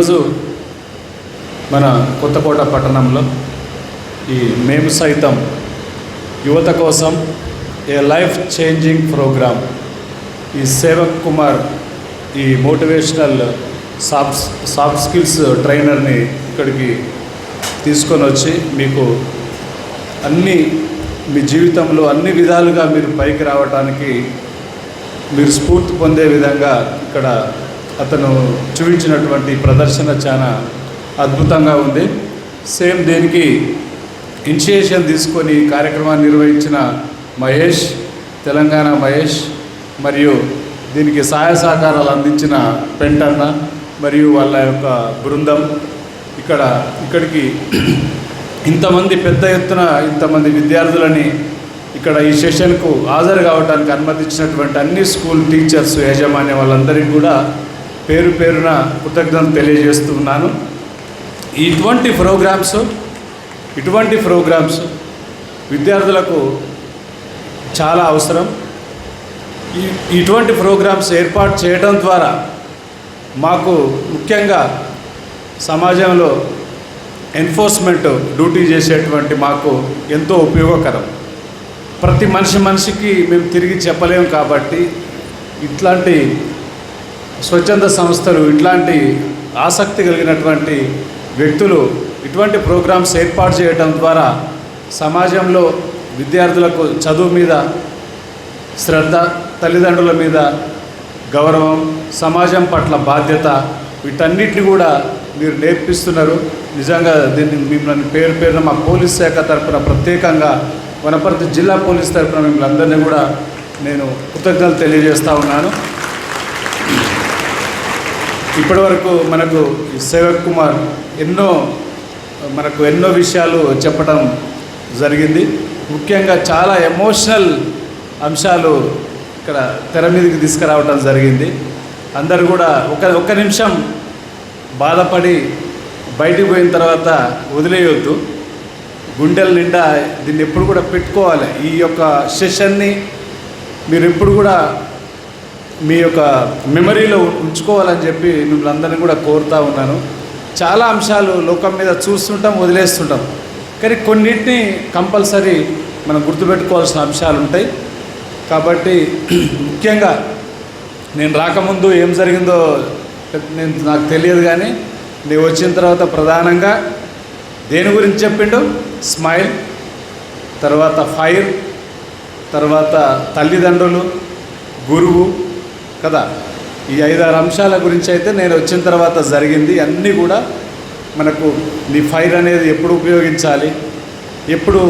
ఈరోజు మన కొత్తకోట పట్టణంలో ఈ మేము సైతం యువత కోసం ఏ లైఫ్ చేంజింగ్ ప్రోగ్రామ్ ఈ సేవక్ కుమార్ ఈ మోటివేషనల్ సాఫ్ట్ స్కిల్స్ ట్రైనర్ని ఇక్కడికి తీసుకొని వచ్చి మీకు మీ జీవితంలో అన్ని విధాలుగా మీరు పైకి రావడానికి మీరు స్ఫూర్తి పొందే విధంగా ఇక్కడ అతను చూపించినటువంటి ప్రదర్శన చాలా అద్భుతంగా ఉంది. సేమ్ దీనికి ఇనిషియేషన్ తీసుకొని కార్యక్రమాన్ని నిర్వహించిన మహేష్, తెలంగాణ మహేష్, మరియు దీనికి సహాయ సహకారాలు అందించిన పెంటన్న మరియు వాళ్ళ యొక్క బృందం ఇక్కడికి ఇంతమంది పెద్ద ఎత్తున ఇంతమంది విద్యార్థులని ఇక్కడ ఈ సెషన్కు హాజరు కావడానికి అనుమతించినటువంటి అన్ని స్కూల్ టీచర్స్, యాజమాన్య వాళ్ళందరికీ కూడా పేరు పేరున కృతజ్ఞతలు తెలియజేస్తున్నాను. ఇటువంటి ప్రోగ్రామ్స్ విద్యార్థులకు చాలా అవసరం. ఇటువంటి ప్రోగ్రామ్స్ ఏర్పాటు చేయడం ద్వారా మాకు ముఖ్యంగా సమాజంలో ఎన్ఫోర్స్మెంట్ డ్యూటీ చేసేటువంటి మాకు ఎంతో ఉపయోగకరం. ప్రతి మనిషికి మేము తిరిగి చెప్పలేము కాబట్టి ఇట్లాంటి స్వచ్ఛంద సంస్థలు, ఇట్లాంటి ఆసక్తి కలిగినటువంటి వ్యక్తులు ఇటువంటి ప్రోగ్రామ్స్ ఏర్పాటు చేయడం ద్వారా సమాజంలో విద్యార్థులకు చదువు మీద శ్రద్ధ, తల్లిదండ్రుల మీద గౌరవం, సమాజం పట్ల బాధ్యత, వీటన్నిటిని కూడా మీరు నేర్పిస్తున్నారు. నిజంగా దీన్ని మిమ్మల్ని పేరు పేరున మా పోలీస్ శాఖ తరఫున ప్రత్యేకంగా వనపర్తి జిల్లా పోలీస్ తరఫున మిమ్మల్ని అందరినీ కూడా నేను కృతజ్ఞతలు తెలియజేస్తూ ఉన్నాను. ఇప్పటివరకు మనకు సేవక్ కుమార్ ఎన్నో విషయాలు చెప్పడం జరిగింది. ముఖ్యంగా చాలా ఎమోషనల్ అంశాలు ఇక్కడ తెర మీదకి తీసుకురావడం జరిగింది. అందరూ కూడా ఒక నిమిషం బాధపడి బయటికి పోయిన తర్వాత వదిలేయొద్దు. గుండెల నిండా దీన్ని ఎప్పుడు కూడా పెట్టుకోవాలి. ఈ యొక్క సెషన్ని మీరు ఎప్పుడు కూడా మీ యొక్క మెమరీలో ఉంచుకోవాలని చెప్పి మిమ్మల్ని అందరినీ కూడా కోరుతూ ఉన్నాను. చాలా అంశాలు లోకం మీద చూస్తుంటాం, వదిలేస్తుంటాం, కానీ కొన్నిటిని కంపల్సరీ మనం గుర్తుపెట్టుకోవాల్సిన అంశాలు ఉంటాయి. కాబట్టి ముఖ్యంగా నేను రాకముందు ఏం జరిగిందో నాకు తెలియదు, కానీ నేను వచ్చిన తర్వాత ప్రధానంగా దేని గురించి చెప్పిండు? స్మైల్, తర్వాత ఫైర్, తర్వాత తల్లిదండ్రులు, గురువు కదా. ఈ 5-6 అంశాల గురించి అయితే నేను వచ్చిన తర్వాత జరిగింది. అన్నీ కూడా మనకు నీ ఫైర్ అనేది ఎప్పుడు ఉపయోగించాలి, ఎప్పుడు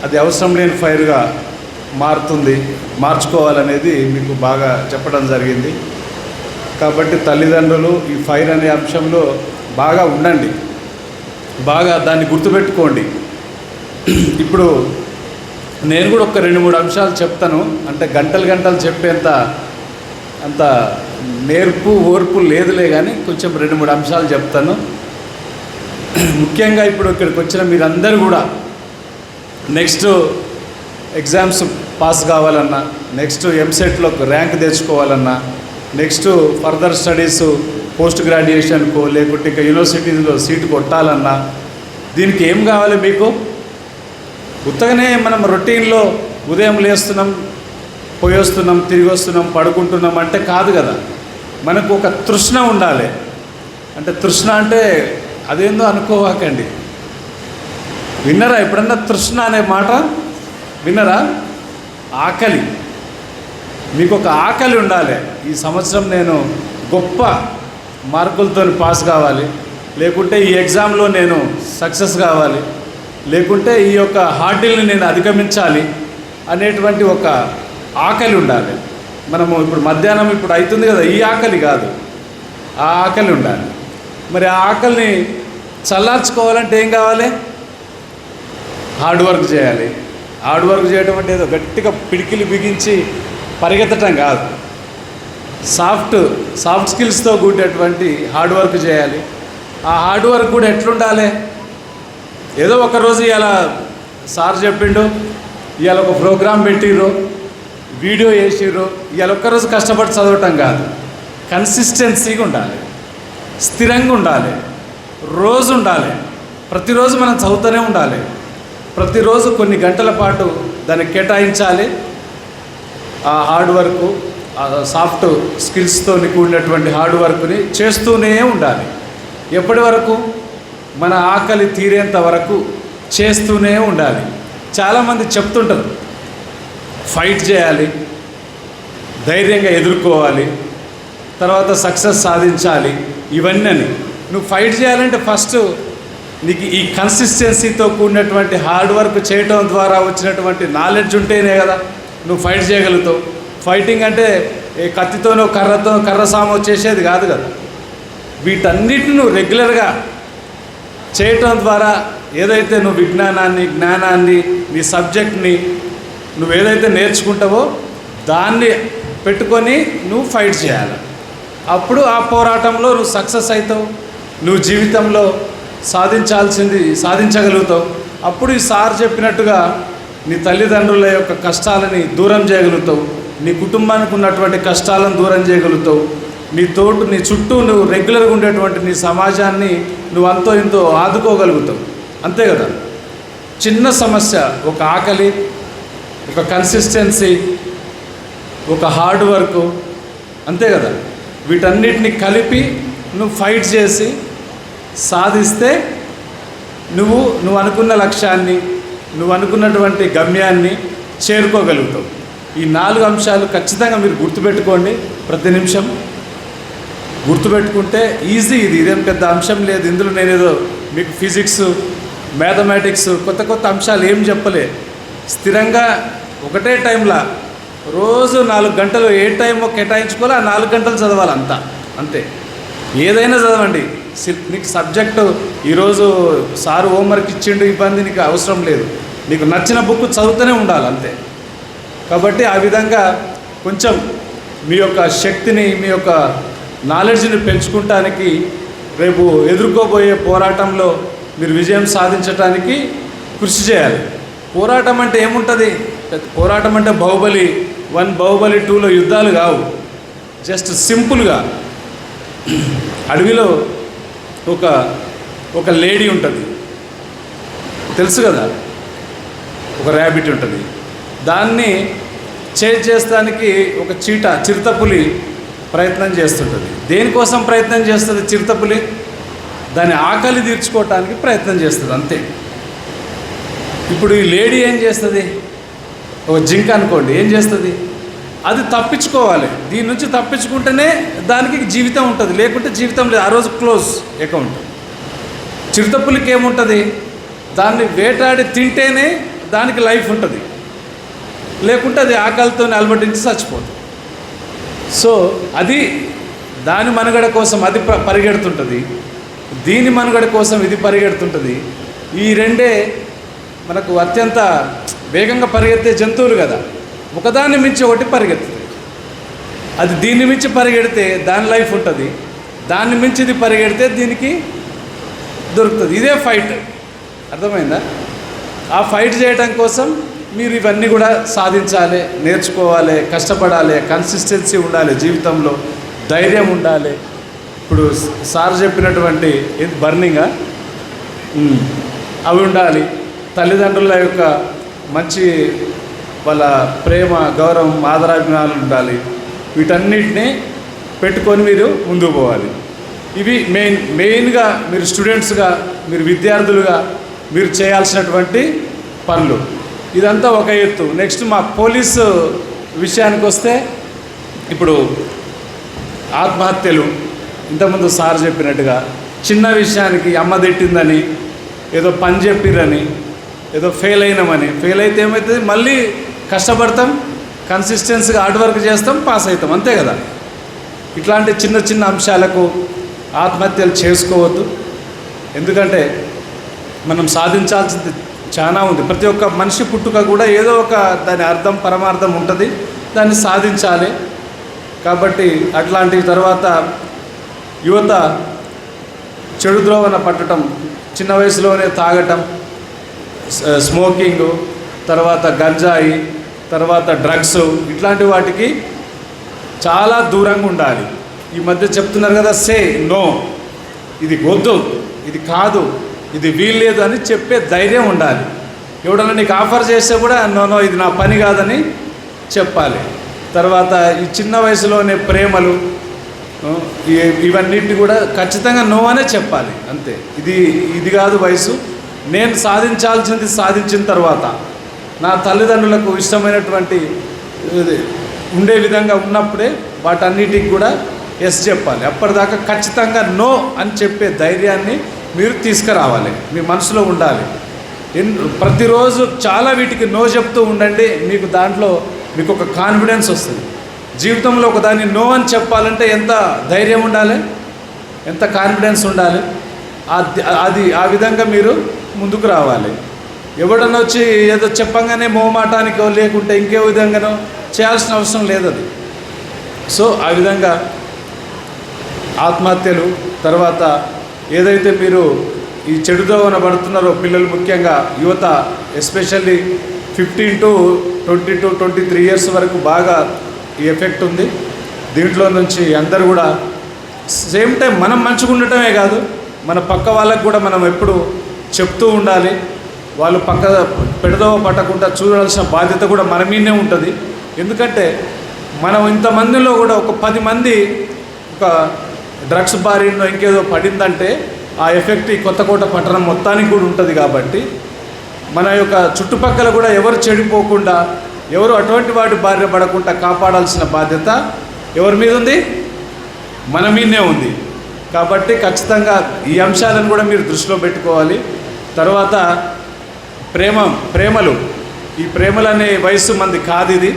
అది అవసరం లేని ఫైర్గా మార్చుకోవాలనేది మీకు బాగా చెప్పడం జరిగింది. కాబట్టి తల్లిదండ్రులు ఈ ఫైర్ అనే అంశంలో బాగా ఉండండి, బాగా దాన్ని గుర్తుపెట్టుకోండి. ఇప్పుడు నేను కూడా ఒక 2-3 అంశాలు చెప్తాను. అంటే గంటలు చెప్పేంత అంత ఓర్పు లేదులే, కానీ కొంచెం 2-3 అంశాలు చెప్తాను. ముఖ్యంగా ఇప్పుడు ఇక్కడికి వచ్చిన మీరందరూ కూడా నెక్స్ట్ ఎగ్జామ్స్ పాస్ కావాలన్నా, నెక్స్ట్ ఎంసెట్లో ర్యాంక్ తెచ్చుకోవాలన్నా, నెక్స్ట్ ఫర్దర్ స్టడీస్ పోస్ట్ గ్రాడ్యుయేషన్కో లేకుంటే ఇంకా యూనివర్సిటీలో సీటు కొట్టాలన్నా దీనికి ఏం కావాలి? మీకు ఉత్తగానే మనం రొటీన్లో ఉదయం లేస్తున్నాం, పోయొస్తున్నాం, తిరిగి వస్తున్నాం, పడుకుంటున్నాం అంటే కాదు కదా. మనకు ఒక తృష్ణ ఉండాలి. అంటే తృష్ణ అంటే అదేందో అనుకోవాకండి. విన్నరా ఎప్పుడన్నా తృష్ణ అనే మాట విన్నరా? ఆకలి. మీకు ఒక ఆకలి ఉండాలి. ఈ సంవత్సరం నేను గొప్ప మార్కులతో పాస్ కావాలి, లేకుంటే ఈ ఎగ్జామ్లో నేను సక్సెస్ కావాలి, లేకుంటే ఈ యొక్క హార్డిల్ని నేను అధిగమించాలి అనేటువంటి ఒక ఆకలి ఉండాలి. మనము ఇప్పుడు మధ్యాహ్నం ఇప్పుడు అవుతుంది కదా, ఈ ఆకలి కాదు, ఆ ఆకలి ఉండాలి. మరి ఆ ఆకలిని చల్లార్చుకోవాలంటే ఏం కావాలి? హార్డ్ వర్క్ చేయాలి. హార్డ్ వర్క్ చేయడం అంటే ఏదో గట్టిగా పిడికిలు బిగించి పరిగెత్తటం కాదు. సాఫ్ట్ స్కిల్స్తో కూడినటువంటి హార్డ్ వర్క్ చేయాలి. ఆ హార్డ్ వర్క్ కూడా ఎట్లుండాలి? ఏదో ఒకరోజు ఇలా సార్ చెప్పిండు, ఇవాళ ఒక ప్రోగ్రాం పెట్టిర్రు, వీడియో వేసిర్రు, ఇవాళ ఒక్కరోజు కష్టపడి చదవటం కాదు. కన్సిస్టెన్సీగా ఉండాలి, స్థిరంగా ఉండాలి. రోజు ఉండాలి. ప్రతిరోజు మనం చదువుతూనే ఉండాలి. ప్రతిరోజు కొన్ని గంటల పాటు దానికి కేటాయించాలి. ఆ హార్డ్ వర్క్, ఆ సాఫ్ట్ స్కిల్స్తో కూడినటువంటి హార్డ్ వర్క్ని చేస్తూనే ఉండాలి. ఎప్పటి వరకు? మన ఆకలి తీరేంత వరకు చేస్తూనే ఉండాలి. చాలామంది చెప్తుంటారు ఫైట్ చేయాలి, ధైర్యంగా ఎదుర్కోవాలి, తర్వాత సక్సెస్ సాధించాలి, ఇవన్నీ. నువ్వు ఫైట్ చేయాలంటే ఫస్ట్ నీకు ఈ కన్సిస్టెన్సీతో కూడినటువంటి హార్డ్ వర్క్ చేయటం ద్వారా వచ్చినటువంటి నాలెడ్జ్ ఉంటేనే కదా నువ్వు ఫైట్ చేయగలుగుతావు. ఫైటింగ్ అంటే ఏ కత్తితోనో కర్ర సామో చేసేది కాదు కదా. వీటన్నిటిని నువ్వు రెగ్యులర్గా చేయటం ద్వారా ఏదైతే నువ్వు విజ్ఞానాన్ని, జ్ఞానాన్ని, నీ సబ్జెక్ట్ని నువ్వు ఏదైతే నేర్చుకుంటావో దాన్ని పెట్టుకొని నువ్వు ఫైట్ చేయాలి. అప్పుడు ఆ పోరాటంలో నువ్వు సక్సెస్ అవుతావు. నువ్వు జీవితంలో సాధించగలుగుతావు. అప్పుడు ఈ సార్ చెప్పినట్టుగా నీ తల్లిదండ్రుల యొక్క కష్టాలని దూరం చేయగలుగుతావు. నీ కుటుంబానికి ఉన్నటువంటి కష్టాలను దూరం చేయగలుగుతావు. నీ చుట్టూ నువ్వు రెగ్యులర్గా ఉండేటువంటి నీ సమాజాన్ని నువ్వు అంతో ఇంతో ఆదుకోగలుగుతావు. అంతే కదా. చిన్న సమస్య, ఒక ఆకలి, ఒక కన్సిస్టెన్సీ, ఒక హార్డ్ వర్క్, అంతే కదా. వీటన్నిటిని కలిపి నువ్వు ఫైట్ చేసి సాధిస్తే నువ్వు అనుకున్న లక్ష్యాన్ని, నువ్వు అనుకున్నటువంటి గమ్యాన్ని చేరుకోగలుగుతావు. ఈ 4 అంశాలు ఖచ్చితంగా మీరు గుర్తుపెట్టుకోండి. ప్రతి నిమిషం గుర్తుపెట్టుకుంటే ఈజీ. ఇదేం పెద్ద అంశం లేదు ఇందులో. నేనేదో మీకు ఫిజిక్స్, మ్యాథమెటిక్స్ కొత్త అంశాలు ఏం చెప్పలే. స్థిరంగా ఒకటే టైంలో రోజు 4 గంటలు ఏ టైమో కేటాయించుకోవాలి, ఆ 4 గంటలు చదవాలి అంతే. ఏదైనా చదవండి. నీకు సబ్జెక్టు ఈరోజు సారు హోంవర్క్ ఇచ్చిండు, ఇబ్బంది నీకు అవసరం లేదు. నీకు నచ్చిన బుక్ చదువుతూనే ఉండాలి అంతే. కాబట్టి ఆ విధంగా కొంచెం మీ యొక్క శక్తిని, మీ యొక్క నాలెడ్జ్ని పెంచుకుంటానికి, రేపు ఎదుర్కోబోయే పోరాటంలో మీరు విజయం సాధించడానికి కృషి చేయాలి. పోరాటం అంటే ఏముంటుంది? పోరాటం అంటే బాహుబలి 1, బాహుబలి 2లో యుద్ధాలు కావు. జస్ట్ సింపుల్గా అడవిలో ఒక లేడీ ఉంటుంది, తెలుసు కదా. ఒక ర్యాబిట్ ఉంటుంది. దాన్ని చేస్తానికి ఒక చిరుతపులి ప్రయత్నం చేస్తుంటుంది. దేనికోసం ప్రయత్నం చేస్తుంది చిరుతపులి? దాని ఆకలి తీర్చుకోవటానికి ప్రయత్నం చేస్తుంది అంతే. ఇప్పుడు ఈ లేడీ ఏం చేస్తుంది? ఒక జింక అనుకోండి, ఏం చేస్తుంది? అది తప్పించుకోవాలి. దీని నుంచి తప్పించుకుంటేనే దానికి జీవితం ఉంటుంది, లేకుంటే జీవితం లేదు. ఆ రోజు క్లోజ్ అకౌంట్. చిరుతపులికి ఏముంటుంది? దాన్ని వేటాడి తింటేనే దానికి లైఫ్ ఉంటుంది, లేకుంటే అది ఆకలితో అలమటించి చచ్చిపోతుంది. సో అది దాని మనుగడ కోసం అది పరిగెడుతుంటుంది, దీని మనుగడ కోసం ఇది పరిగెడుతుంటుంది. ఈ రెండే మనకు అత్యంత వేగంగా పరిగెత్తే జంతువులు కదా. ఒకదాన్ని మించి ఒకటి పరిగెత్తుతుంది. అది దీన్ని మించి పరిగెడితే దాని లైఫ్ ఉంటుంది, దాన్ని మించి ఇది పరిగెడితే దీనికి దొరుకుతుంది. ఇదే ఫైట్. అర్థమైందా? ఆ ఫైట్ చేయడం కోసం మీరు ఇవన్నీ కూడా సాధించాలి, నేర్చుకోవాలి, కష్టపడాలి, కన్సిస్టెన్సీ ఉండాలి, జీవితంలో ధైర్యం ఉండాలి. ఇప్పుడు సార్ చెప్పినటువంటి బర్నింగా అవి ఉండాలి. తల్లిదండ్రుల యొక్క మంచి వాళ్ళ ప్రేమ, గౌరవం, ఆదరాభిమానాలు ఉండాలి. వీటన్నిటిని పెట్టుకొని మీరు ముందుకు పోవాలి. ఇవి మెయిన్గా మీరు స్టూడెంట్స్గా, మీరు విద్యార్థులుగా మీరు చేయాల్సినటువంటి పనులు. ఇదంతా ఒక ఎత్తు. నెక్స్ట్ మా పోలీసు విషయానికి వస్తే, ఇప్పుడు ఆత్మహత్యలు ఇంతకుముందు సార్ చెప్పినట్టుగా చిన్న విషయానికి అమ్మ తిట్టిందని, ఏదో పని చెప్పిరని, ఏదో ఫెయిల్ అయినామని, ఫెయిల్ అయితే ఏమవుతుంది? మళ్ళీ కష్టపడతాం, కన్సిస్టెన్సీగా హార్డ్ వర్క్ చేస్తాం, పాస్ అవుతాం, అంతే కదా. ఇట్లాంటి చిన్న చిన్న అంశాలకు ఆత్మహత్యలు చేసుకోవద్దు. ఎందుకంటే మనం సాధించాల్సింది చాలా ఉంది. ప్రతి ఒక్క మనిషి పుట్టుక కూడా ఏదో ఒక దాని అర్థం, పరమార్థం ఉంటుంది, దాన్ని సాధించాలి. కాబట్టి అట్లాంటి తర్వాత యువత చెడు ద్రోవన పట్టడం, చిన్న వయసులోనే తాగటం, స్మోకింగు, తర్వాత గంజాయి, తర్వాత డ్రగ్స్, ఇట్లాంటి వాటికి చాలా దూరంగా ఉండాలి. ఈ మధ్య చెప్తున్నారు కదా, సే నో. ఇది వద్దు, ఇది కాదు, ఇది వీల్లేదు అని చెప్పే ధైర్యం ఉండాలి. ఎవడన్నా నీకు ఆఫర్ చేస్తే కూడా నో ఇది నా పని కాదని చెప్పాలి. తర్వాత ఈ చిన్న వయసులోనే ప్రేమలు ఇవన్నిటిని కూడా ఖచ్చితంగా నో అనే చెప్పాలి. అంతే, ఇది కాదు వయసు, నేను సాధించాల్సింది సాధించిన తర్వాత నా తల్లిదండ్రులకు ఇష్టమైనటువంటి ఉండే విధంగా ఉన్నప్పుడే వాటన్నిటికి కూడా ఎస్ చెప్పాలి. అప్పటిదాకా ఖచ్చితంగా నో అని చెప్పే ధైర్యాన్ని మీరు తీసుకురావాలి, మీ మనసులో ఉండాలి. ప్రతిరోజు చాలా వీటికి నో చెప్తూ ఉండండి. మీకు దాంట్లో మీకు ఒక కాన్ఫిడెన్స్ వస్తుంది. జీవితంలో ఒక దాన్ని నో అని చెప్పాలంటే ఎంత ధైర్యం ఉండాలి, ఎంత కాన్ఫిడెన్స్ ఉండాలి. అది ఆ విధంగా మీరు ముందుకు రావాలి. ఎవడన్నా వచ్చి ఏదో చెప్పంగానే మొహమాటానికో లేకుంటే ఇంకే విధంగానో చేయాల్సిన అవసరం లేదు అది. సో ఆ విధంగా ఆత్మహత్యలు, తర్వాత ఏదైతే మీరు ఈ చెడుదోవన పడుతున్నారో పిల్లలు, ముఖ్యంగా యువత, ఎస్పెషల్లీ 15 to 22, 23 ఇయర్స్ వరకు బాగా ఈ ఎఫెక్ట్ ఉంది. దీంట్లో నుంచి అందరూ కూడా సేమ్ టైం మనం మంచిగా ఉండటమే కాదు, మన పక్క వాళ్ళకు కూడా మనం ఎప్పుడు చెప్తూ ఉండాలి. వాళ్ళు పెడదోవ పట్టకుండా చూడాల్సిన బాధ్యత కూడా మన మీదనే ఉంటుంది. ఎందుకంటే మనం ఇంతమందిలో కూడా ఒక 10 మంది ఒక డ్రగ్స్ బారినో ఇంకేదో పడిందంటే ఆ ఎఫెక్ట్ ఈ కొత్తకోట పట్టణం మొత్తానికి కూడా ఉంటుంది. కాబట్టి మన యొక్క చుట్టుపక్కల కూడా ఎవరు చెడిపోకుండా, ఎవరు అటువంటి వాటి బారిన పడకుండా కాపాడాల్సిన బాధ్యత ఎవరి మీద ఉంది? మన మీదనే ఉంది. కాబట్టి ఖచ్చితంగా ఈ అంశాలను కూడా మీరు దృష్టిలో పెట్టుకోవాలి. తర్వాత ప్రేమలు, ఈ ప్రేమలు అనే వయసు మంది కాదు. ఇది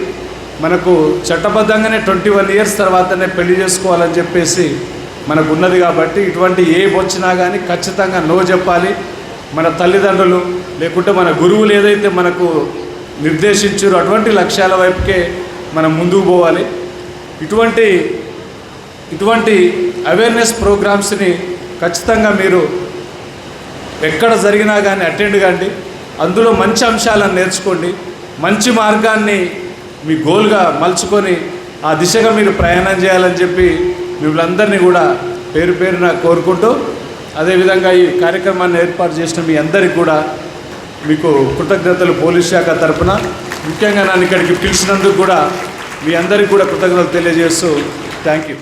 మనకు చట్టబద్ధంగానే 21 ఇయర్స్ తర్వాతనే పెళ్లి చేసుకోవాలని చెప్పేసి మనకు ఉన్నది. కాబట్టి ఇటువంటి వచ్చినా కానీ ఖచ్చితంగా నో చెప్పాలి. మన తల్లిదండ్రులు లేకుంటే మన గురువులు ఏదైతే మనకు నిర్దేశించారో అటువంటి లక్ష్యాల వైపుకే మనం ముందుకు పోవాలి. ఇటువంటి అవేర్నెస్ ప్రోగ్రామ్స్ని ఖచ్చితంగా మీరు ఎక్కడ జరిగినా కానీ అటెండ్ కండి. అందులో మంచి అంశాలను నేర్చుకోండి. మంచి మార్గాన్ని మీ గోల్గా మలుచుకొని ఆ దిశగా మీరు ప్రయాణం చేయాలని చెప్పి మిమ్మల్ని కూడా పేరున కోరుకుంటూ, అదేవిధంగా ఈ కార్యక్రమాన్ని ఏర్పాటు చేసిన మీ అందరికీ కూడా మీకు కృతజ్ఞతలు పోలీస్ శాఖ తరఫున. ముఖ్యంగా నన్ను ఇక్కడికి పిలిచినందుకు కూడా మీ అందరికీ కూడా కృతజ్ఞతలు తెలియజేస్తూ థ్యాంక్ యూ.